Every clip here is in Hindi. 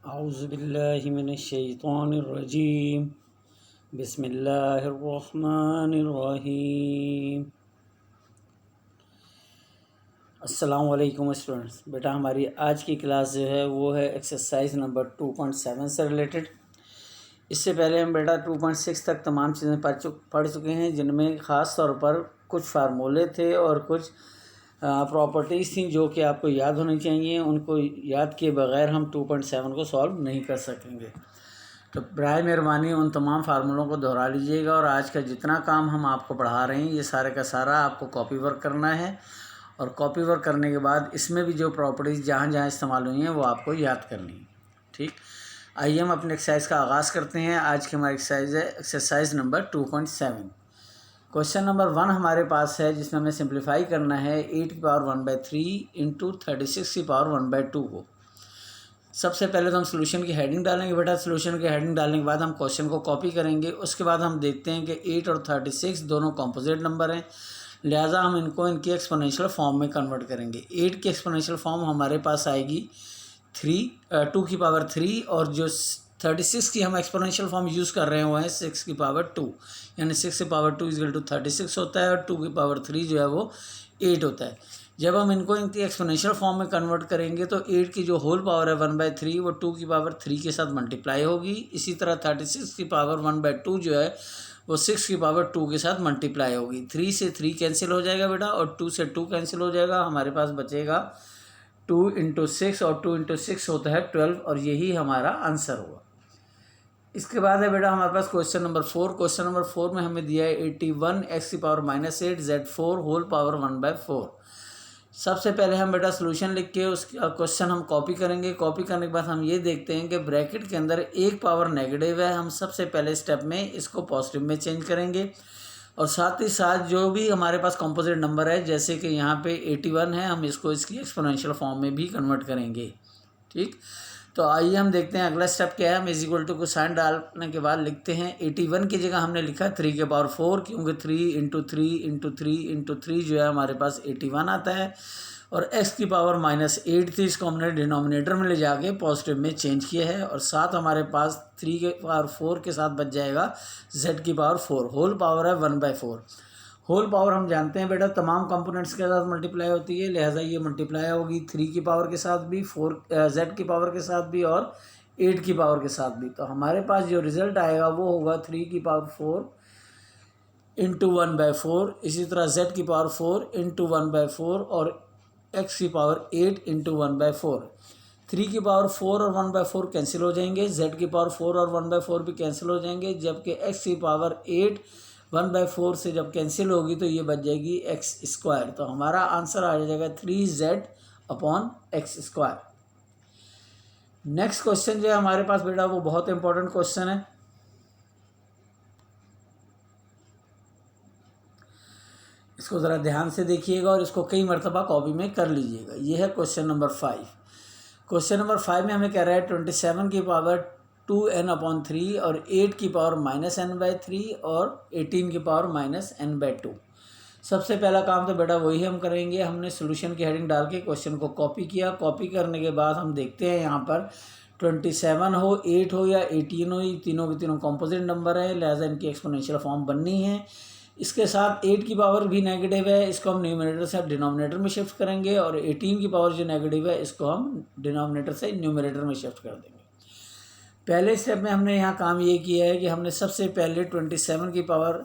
औज़ुबिल्लाहिमिनश्शैतानिर्रजीम बिस्मिल्लाहिर्रहमानिर्रहीम। अस्सलाम वालेकुम स्टूडेंट्स। बेटा हमारी आज की क्लास जो है वो है एक्सरसाइज नंबर 2.7 से रिलेटेड। इससे पहले हम बेटा 2.6 तक तमाम चीज़ें पढ़ चुके हैं, जिनमें ख़ास तौर पर कुछ फार्मूले थे और कुछ प्रॉपर्टीज़ थी जो कि आपको याद होनी चाहिए। उनको याद किए बगैर हम 2.7 को सॉल्व नहीं कर सकेंगे। तो बराए मेहरबानी उन तमाम फार्मूलों को दोहरा लीजिएगा और आज का जितना काम हम आपको पढ़ा रहे हैं ये सारे का सारा आपको कॉपी वर्क करना है। और कॉपी वर्क करने के बाद इसमें भी जो प्रॉपर्टीज़ जहाँ जहाँ इस्तेमाल हुई हैं वो आपको याद करनी है। ठीक, आइए हम अपने एक्सरसाइज का आगाज़ करते हैं। आज की हमारी एक्सरसाइज है एक्सरसाइज नंबर 2.7। क्वेश्चन नंबर 1 हमारे पास है, जिसमें हमें सिंप्लीफाई करना है 8 की पावर 1/3 इंटू 36 की पावर 1/2 को। सबसे पहले तो हम सोल्यूशन की हेडिंग डालेंगे बेटा। सोल्यूशन की हेडिंग डालने के बाद हम क्वेश्चन को कॉपी करेंगे। उसके बाद हम देखते हैं कि 8 और 36 दोनों कॉम्पोजिट नंबर हैं, लिहाजा हम इनको इनकी एक्सपोनेंशियल फॉर्म में कन्वर्ट करेंगे। 8 की एक्सपोनेंशियल फॉर्म हमारे पास आएगी 2 की पावर 3, और जो 36 की हम एक्सपोनेंशियल फॉर्म यूज़ कर रहे हैं वो है 6 की पावर 2, यानी 6 की पावर 2 इक्वल टू 36 होता है, और 2 की पावर 3 जो है वो 8 होता है। जब हम इनको इनकी एक्सपोनेंशियल फॉर्म में कन्वर्ट करेंगे तो 8 की जो होल पावर है 1/3 वो 2 की पावर 3 के साथ मल्टीप्लाई होगी। इसी तरह 36 की पावर 1/2 जो है वो 6 की पावर 2 के साथ मल्टीप्लाई होगी। 3 से 3 कैंसिल हो जाएगा बेटा, और 2 से 2 कैंसिल हो जाएगा। हमारे पास बचेगा 2 इंटू 6, और 2 इंटू 6 होता है 12, और यही हमारा आंसर होगा। इसके बाद है बेटा हमारे पास क्वेश्चन नंबर 4। क्वेश्चन नंबर 4 में हमें दिया है 81 x की पावर -8 z4 होल पावर 1/4। सबसे पहले हम बेटा सोल्यूशन लिख के उसका क्वेश्चन हम कॉपी करेंगे। कॉपी करने के बाद हम ये देखते हैं कि ब्रैकेट के अंदर एक पावर नेगेटिव है। हम सबसे पहले स्टेप में इसको पॉजिटिव में चेंज करेंगे, और साथ ही साथ जो भी हमारे पास कॉम्पोजिट नंबर है, जैसे कि यहाँ पे 81 है, हम इसको इसकी एक्सपोनेंशियल फॉर्म में भी कन्वर्ट करेंगे। ठीक, तो आइए हम देखते हैं अगला स्टेप क्या है। हम इज इक्वल टू को साइन डालने के बाद लिखते हैं 81 की जगह हमने लिखा 3 के पावर 4, क्योंकि 3 इंटू 3 इंटू 3 इंटू 3 जो है हमारे पास 81 आता है। और x की पावर -8 थी, इसको हमने डिनोमिनेटर में ले जाके पॉजिटिव में चेंज किया है, और साथ हमारे पास 3 के पावर 4 के साथ बच जाएगा z की पावर 4। होल पावर है 1/4। होल पावर हम जानते हैं बेटा तमाम कंपोनेंट्स के साथ मल्टीप्लाई होती है, लिहाजा ये मल्टीप्लाई होगी 3 की पावर के साथ भी, 4 z की पावर के साथ भी, और 8 की पावर के साथ भी। तो हमारे पास जो रिजल्ट आएगा वो होगा 3 की पावर 4 इंटू 1/4, इसी तरह z की पावर 4 इंटू 1/4, और x की पावर 8 इंटू 1/4। 3 की पावर 4 और 1/4 कैंसिल हो जाएंगे, z की पावर 4 और 1/4 भी कैंसिल हो जाएंगे, जबकि x की पावर 8 1/4 से जब कैंसिल होगी तो ये बच जाएगी x²। तो हमारा आंसर आ जाएगा 3z/x²। नेक्स्ट क्वेश्चन जो है हमारे पास बेटा वो बहुत इंपॉर्टेंट क्वेश्चन है। इसको ज़रा ध्यान से देखिएगा और इसको कई मरतबा कॉपी में कर लीजिएगा। ये है क्वेश्चन नंबर 5। क्वेश्चन नंबर 5 में हमें कह रहा है 27 की पावर 2n/3 और 8 की पावर -n/3 और 18 की पावर -n/2। सबसे पहला काम तो बेटा वही हम करेंगे। हमने सोल्यूशन की हेडिंग डाल के क्वेश्चन को कॉपी किया। कॉपी करने के बाद हम देखते हैं यहाँ पर 27 हो, 8 हो या 18 हो, ये तीनों के तीनों कॉम्पोजिट नंबर है, लिहाजा इनकी एक्सपोनेंशियल फॉर्म बननी है। इसके साथ 8 की पावर भी नेगेटिव है, इसको हम न्यूमरेटर से डिनोमिनेटर में शिफ्ट करेंगे, और 18 की पावर जो नेगेटिव है इसको हम डिनोमिनेटर से न्यूमरेटर में शिफ्ट कर देंगे। पहले स्टेप में हमने यहाँ काम ये किया है कि हमने सबसे पहले 27 की पावर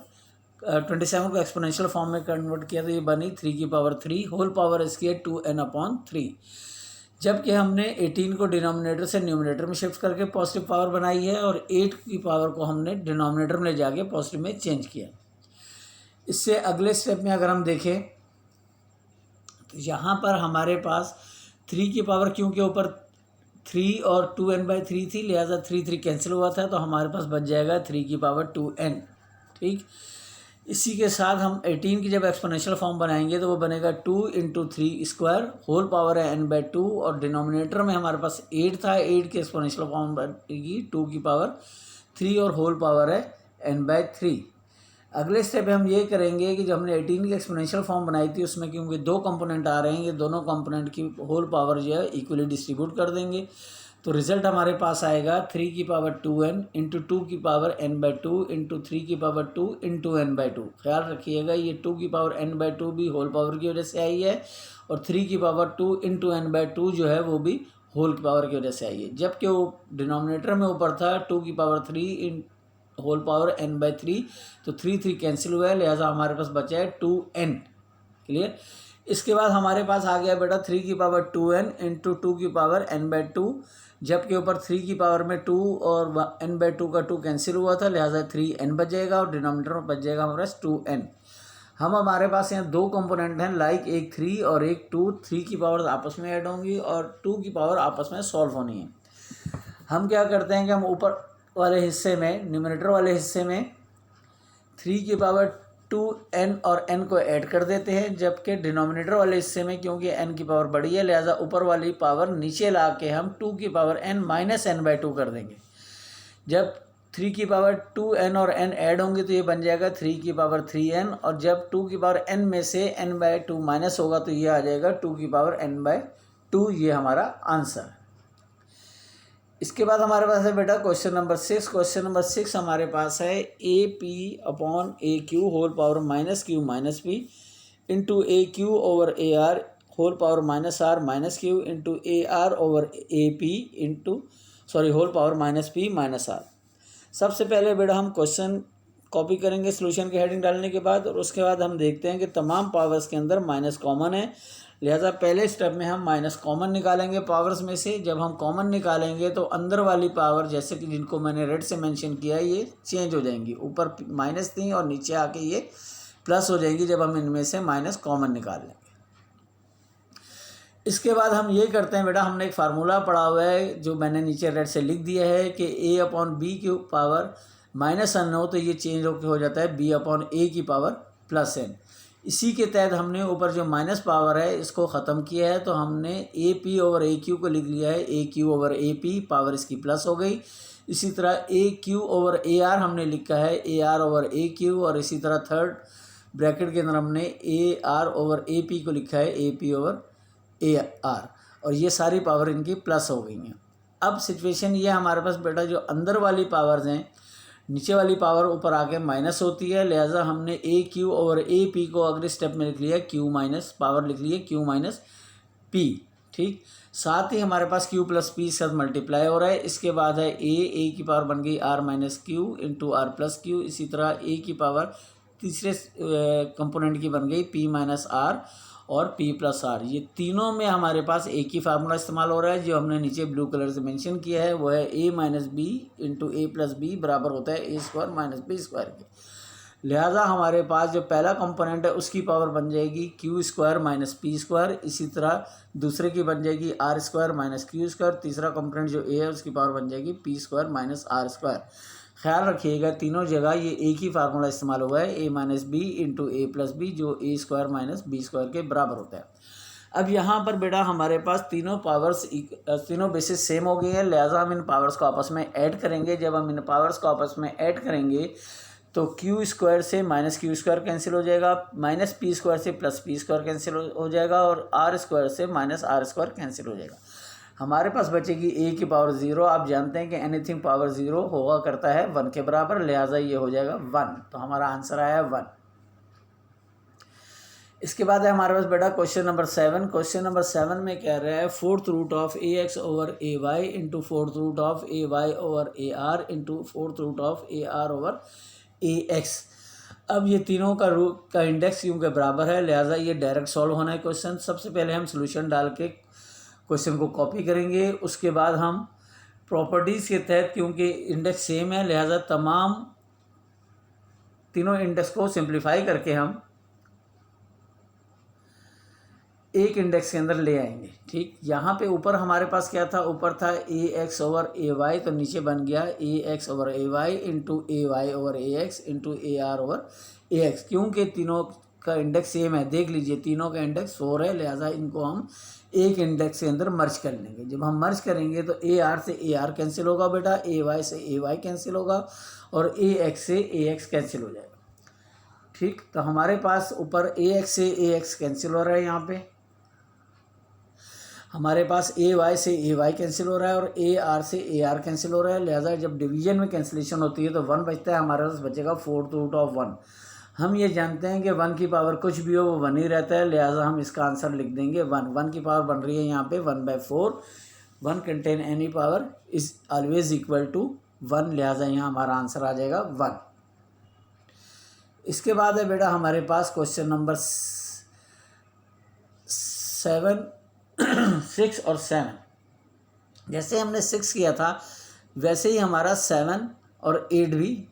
27 को एक्सपोनेंशियल फॉर्म में कन्वर्ट किया, तो ये बनी 3 की पावर 3, होल पावर इसकी है 2n/3। जबकि हमने 18 को डिनोमिनेटर से न्यूमरेटर में शिफ्ट करके पॉजिटिव पावर बनाई है, और 8 की पावर को हमने डिनोमिनेटर में ले जाके पॉजिटिव में चेंज किया। इससे अगले स्टेप में अगर हम देखें तो यहाँ पर हमारे पास 3 की पावर क्योंकि ऊपर 3 और 2n/3 थी, लिहाजा 3 कैंसिल हुआ था, तो हमारे पास बच जाएगा 3 की पावर 2n। ठीक, इसी के साथ हम 18 की जब एक्सपोनेंशियल फॉर्म बनाएंगे तो वो बनेगा 2 इंटू 3², होल पावर है n/2, और डिनोमिनेटर में हमारे पास 8 था, 8 की एक्सपोनेंशियल फॉर्म बनेगी 2 की पावर 3 और होल पावर है n/3। अगले स्टेप में हम ये करेंगे कि जब हमने 18 की एक्सपोनेंशियल फॉर्म बनाई थी उसमें क्योंकि 2 कंपोनेंट आ रहे हैं, ये दोनों कंपोनेंट की होल पावर जो है इक्वली डिस्ट्रीब्यूट कर देंगे। तो रिजल्ट हमारे पास आएगा 3^2n into 2n/2 into 3^2 into n/2। ख्याल रखिएगा ये 2n/2 भी होल पावर की वजह से आई है और 3^2 इंटू n/2 जो है वो भी होल पावर की वजह से आई है। जबकि वो डिनोमिनेटर में ऊपर था 2^3 इन होल पावर n/3, तो 3 कैंसिल हुआ है, लिहाजा हमारे पास बचा है 2n। क्लियर। इसके बाद हमारे पास आ गया बेटा 3^2n इंटू 2n/2, जबकि ऊपर 3 की पावर में 2 और n/2 का 2 कैंसिल हुआ था, लिहाजा 3n बच जाएगा और डिनोमिनेटर में बच जाएगा हमारे पास 2n। हमारे पास यहाँ दो कंपोनेंट हैं, लाइक एक 3 और एक 2। 3 की पावर आपस में ऐड होंगी और 2 की पावर आपस में सॉल्व होनी है। हम क्या करते हैं कि हम ऊपर वाले हिस्से में, न्यूमरेटर वाले हिस्से में 3^2n और n को ऐड कर देते हैं, जबकि डिनोमिनेटर वाले हिस्से में क्योंकि n की पावर बड़ी है, लिहाजा ऊपर वाली पावर नीचे ला के हम 2n माइनस n/2 कर देंगे। जब 3^2n और n ऐड होंगे तो ये बन जाएगा 3^3n, और जब 2n में से n/2 माइनस होगा तो ये आ जाएगा 2n/2। ये हमारा आंसर है। इसके बाद हमारे पास है बेटा क्वेश्चन नंबर 6। क्वेश्चन नंबर 6 हमारे पास है AP/AQ whole power -Q - P into AQ over AR whole power -R - Q into AR over AP whole power -P - R। सबसे पहले बेटा हम क्वेश्चन कॉपी करेंगे सॉल्यूशन की हेडिंग डालने के बाद, और उसके बाद हम देखते हैं कि तमाम पावर्स के अंदर माइनस कॉमन है, लिहाजा पहले स्टेप में हम माइनस कॉमन निकालेंगे पावर्स में से। जब हम कॉमन निकालेंगे तो अंदर वाली पावर, जैसे कि जिनको मैंने रेड से मेंशन किया है, ये चेंज हो जाएंगी, ऊपर माइनस थी और नीचे आके ये प्लस हो जाएंगी जब हम इनमें से माइनस कॉमन निकाल लेंगे। इसके बाद हम ये करते हैं बेटा, हमने एक फार्मूला पढ़ा हुआ है जो मैंने नीचे रेड से लिख दिया है कि A/B की पावर -n हो तो ये चेंज होकर हो जाता है B/A की पावर +n। इसी के तहत हमने ऊपर जो माइनस पावर है इसको ख़त्म किया है, तो हमने AP ओवर AQ को लिख लिया है AQ ओवर AP, पावर इसकी प्लस हो गई। इसी तरह AQ ओवर AR हमने लिखा है AR ओवर AQ, और इसी तरह थर्ड ब्रैकेट के अंदर हमने AR ओवर AP को लिखा है AP ओवर AR, और ये सारी पावर इनकी प्लस हो गई हैं। अब सिचुएशन ये हमारे पास बेटा, जो अंदर वाली पावर्स हैं, नीचे वाली पावर ऊपर आके माइनस होती है, लिहाजा हमने AQ ओवर AP को अगले स्टेप में लिख लिया Q माइनस, पावर लिख ली है Q माइनस P। ठीक, साथ ही हमारे पास Q प्लस P साथ मल्टीप्लाई हो रहा है। इसके बाद है A की पावर बन गई R minus Q into R plus Q। इसी तरह A की पावर तीसरे कंपोनेंट की बन गई P माइनस R और P प्लस R। ये तीनों में हमारे पास एक ही फार्मूला इस्तेमाल हो रहा है, जो हमने नीचे ब्लू कलर से मेंशन किया है, वो है A minus B into A plus B बराबर होता है A² माइनस B² के। लिहाजा हमारे पास जो पहला कंपोनेंट है उसकी पावर बन जाएगी Q² माइनस P²। इसी तरह दूसरे की बन जाएगी R² माइनस Q²। तीसरा कंपोनेंट जो A है उसकी पावर बन जाएगी P² माइनस R²। ख्याल रखिएगा तीनों जगह ये एक ही फार्मूला इस्तेमाल हुआ है A minus B into A plus B, जो A² माइनस B² के बराबर होता है। अब यहाँ पर बेटा हमारे पास तीनों पावर्स, तीनों बेसिस सेम हो गई हैं, लिहाजा हम इन पावर्स को आपस में ऐड करेंगे। जब हम इन पावर्स को आपस में ऐड करेंगे तो Q² से माइनस Q² कैंसिल हो जाएगा, माइनस P² से प्लस P² कैंसिल हो जाएगा, और R² से माइनस R² कैंसिल हो जाएगा। हमारे पास बचेगी A की पावर 0। आप जानते हैं कि एनीथिंग पावर 0 होगा करता है 1 के बराबर, लिहाजा ये हो जाएगा 1। तो हमारा आंसर आया 1। इसके बाद है हमारे पास बेटा क्वेश्चन नंबर 7। क्वेश्चन नंबर 7 में कह रहा है 4th root of AX over AY into 4th root of AY over AR into 4th root of AR over AX। अब ये तीनों का इंडेक्स क्योंकि बराबर है, लिहाजा ये डायरेक्ट सॉल्व होना है क्वेश्चन। सबसे पहले हम सोल्यूशन डाल के क्वेश्चन को कॉपी करेंगे, उसके बाद हम प्रॉपर्टीज़ के तहत, क्योंकि इंडेक्स सेम है, लिहाजा तमाम तीनों इंडेक्स को सिंप्लीफाई करके हम एक इंडेक्स के अंदर ले आएंगे। ठीक, यहाँ पे ऊपर हमारे पास क्या था, ऊपर था AX ओवर AY, तो नीचे बन गया AX over AY into AY over AX into AR over AX। क्योंकि तीनों का इंडेक्स सेम है, देख लीजिए तीनों का इंडेक्स 4 है, लिहाजा इनको हम एक इंडेक्स के अंदर मर्ज कर लेंगे। जब हम मर्ज करेंगे तो AR से AR कैंसिल होगा बेटा, AY से AY कैंसिल होगा, और AX से AX कैंसिल हो जाएगा। ठीक, तो हमारे पास ऊपर AX से AX कैंसिल हो रहा है यहाँ पे। हमारे पास ए वाई से ए वाई कैंसिल हो रहा है और ए आर से ए आर कैंसिल हो रहा है, लिहाजा जब डिवीजन में कैंसिलेशन होती है तो 1 बचता है, हमारे पास बचेगा 4th रूट ऑफ 1। हम ये जानते हैं कि 1 की पावर कुछ भी हो वो 1 ही रहता है, लिहाजा हम इसका आंसर लिख देंगे 1। 1 की पावर बन रही है यहाँ पे 1/4। 1 contain any power is always equal to 1, लिहाजा यहाँ हमारा आंसर आ जाएगा 1। इसके बाद है बेटा हमारे पास क्वेश्चन नंबर 7, 6 और 7। जैसे हमने 6 किया था वैसे ही हमारा 7 और 8 भी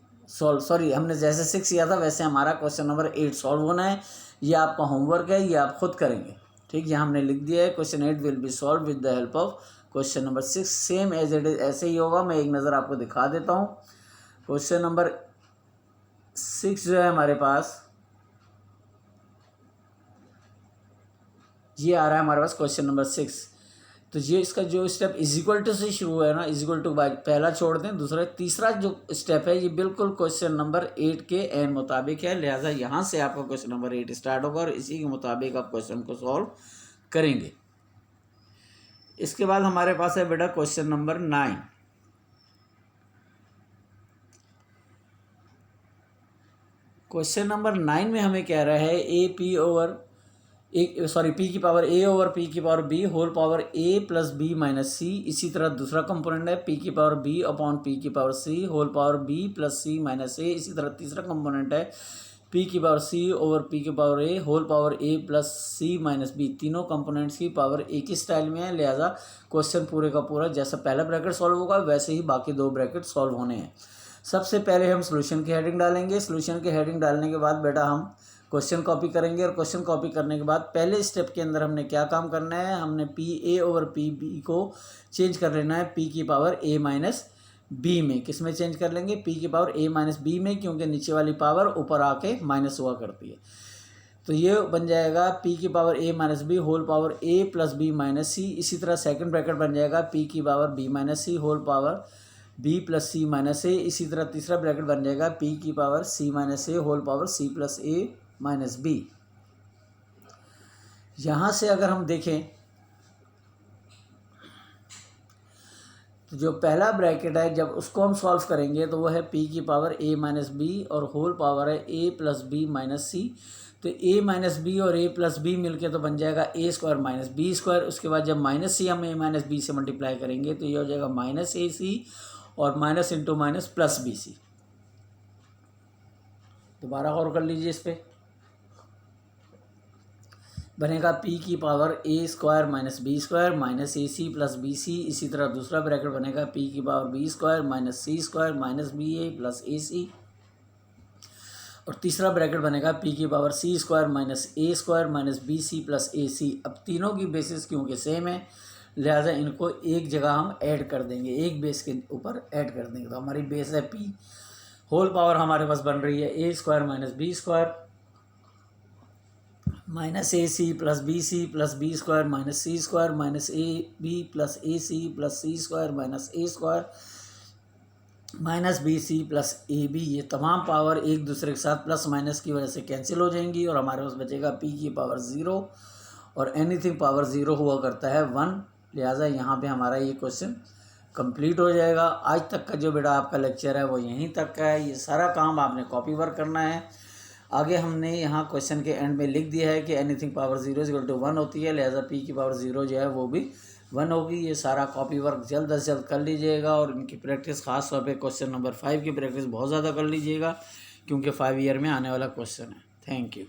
हमने जैसे 6 किया था वैसे हमारा क्वेश्चन नंबर 8 सॉल्व होना है। ये आपका होमवर्क है, ये आप खुद करेंगे। ठीक, ये हमने लिख दिया है, question 8 will be solve with the help of question number 6। Same as it is ऐसे ही होगा। मैं एक नज़र आपको दिखा देता हूँ। क्वेश्चन नंबर 6 जो है हमारे पास, ये आ रहा है हमारे पास क्वेश्चन नंबर 6। तो ये इसका जो स्टेप इज इक्वल टू से शुरू है ना, इज इक्वल टू पहला छोड़ दें, दूसरा तीसरा जो स्टेप है ये बिल्कुल क्वेश्चन नंबर 8 के एन मुताबिक है, लिहाजा यहाँ से आपका क्वेश्चन नंबर 8 स्टार्ट होगा और इसी के मुताबिक आप क्वेश्चन को सॉल्व करेंगे। इसके बाद हमारे पास है बेटा क्वेश्चन नंबर 9। क्वेश्चन नंबर 9 में हमें कह रहा है पी की पावर ए ओवर पी की पावर बी होल पावर ए प्लस बी माइनस सी। इसी तरह दूसरा कंपोनेंट है पी की पावर बी अपॉन पी की पावर सी होल पावर बी प्लस सी माइनस ए। इसी तरह तीसरा कंपोनेंट है पी की पावर सी ओवर पी की पावर ए होल पावर ए प्लस सी माइनस बी। तीनों कंपोनेंट्स की पावर एक ही स्टाइल में है, लिहाजा क्वेश्चन पूरे का पूरा जैसा पहला ब्रैकेट सॉल्व होगा वैसे ही बाकी 2 ब्रैकेट सॉल्व होने हैं। सबसे पहले हम सोल्यूशन की हेडिंग डालेंगे। सोल्यूशन की हेडिंग डालने के बाद बेटा हम क्वेश्चन कॉपी करेंगे और क्वेश्चन कॉपी करने के बाद पहले स्टेप के अंदर हमने क्या काम करना है, हमने P A over P B को चेंज कर लेना है पी की पावर ए माइनस बी में। किस में चेंज कर लेंगे? पी की पावर ए माइनस बी में, क्योंकि नीचे वाली पावर ऊपर आके माइनस हुआ करती है। तो ये बन जाएगा पी की पावर ए माइनस बी होल पावर ए प्लस बी माइनस सी। इसी तरह सेकंड ब्रैकेट बन जाएगा पी की पावर बी माइनस सी होल पावर बी प्लस सी माइनस ए। इसी तरह तीसरा ब्रैकेट बन जाएगा पी की पावर सी माइनस ए होल पावर सी प्लस ए माइनस बी। यहाँ से अगर हम देखें तो जो पहला ब्रैकेट है जब उसको हम सॉल्व करेंगे तो वो है पी की पावर ए माइनस बी और होल पावर है ए प्लस बी माइनस सी। तो ए माइनस बी और ए प्लस बी मिलके तो बन जाएगा a square minus b square. उसके बाद जब माइनस सी हम ए माइनस बी से मल्टीप्लाई करेंगे तो ये हो जाएगा माइनस ए सी और minus into minus plus b c. दोबारा गौर कर लीजिए इस पर, बनेगा पी की power a square minus b square minus a c plus b c. इसी तरह दूसरा ब्रैकेट बनेगा पी की power b square minus c square minus B a plus a c. और तीसरा ब्रैकेट बनेगा पी की power c square minus a square minus b c plus a c. अब तीनों की बेसिस क्योंकि सेम है लिहाजा इनको एक जगह हम ऐड कर देंगे, एक बेस के ऊपर ऐड कर देंगे। तो हमारी बेस है पी, होल पावर हमारे पास बन रही है a square minus b square minus a c plus b square minus c square minus a b plus a c plus c square minus a square minus b c plus a b. ये तमाम पावर एक दूसरे के साथ प्लस माइनस की वजह से कैंसिल हो जाएंगी और हमारे पास बचेगा पी की पावर 0 और एनीथिंग पावर 0 हुआ करता है 1। लिहाजा यहाँ पे हमारा ये क्वेश्चन कंप्लीट हो जाएगा। आज तक का जो बेटा आपका लेक्चर है वो यहीं तक का है। ये सारा काम आपने कॉपी वर्क करना है। आगे हमने यहाँ क्वेश्चन के एंड में लिख दिया है कि एनीथिंग पावर 0 इक्वल टू 1 होती है, लिहाजा पी की पावर 0 जो है वो भी 1 होगी। ये सारा कॉपी वर्क जल्द से जल्द कर लीजिएगा और इनकी प्रैक्टिस खास तौर पे क्वेश्चन नंबर 5 की प्रैक्टिस बहुत ज़्यादा कर लीजिएगा, क्योंकि 5 ईयर में आने वाला क्वेश्चन है। Thank you.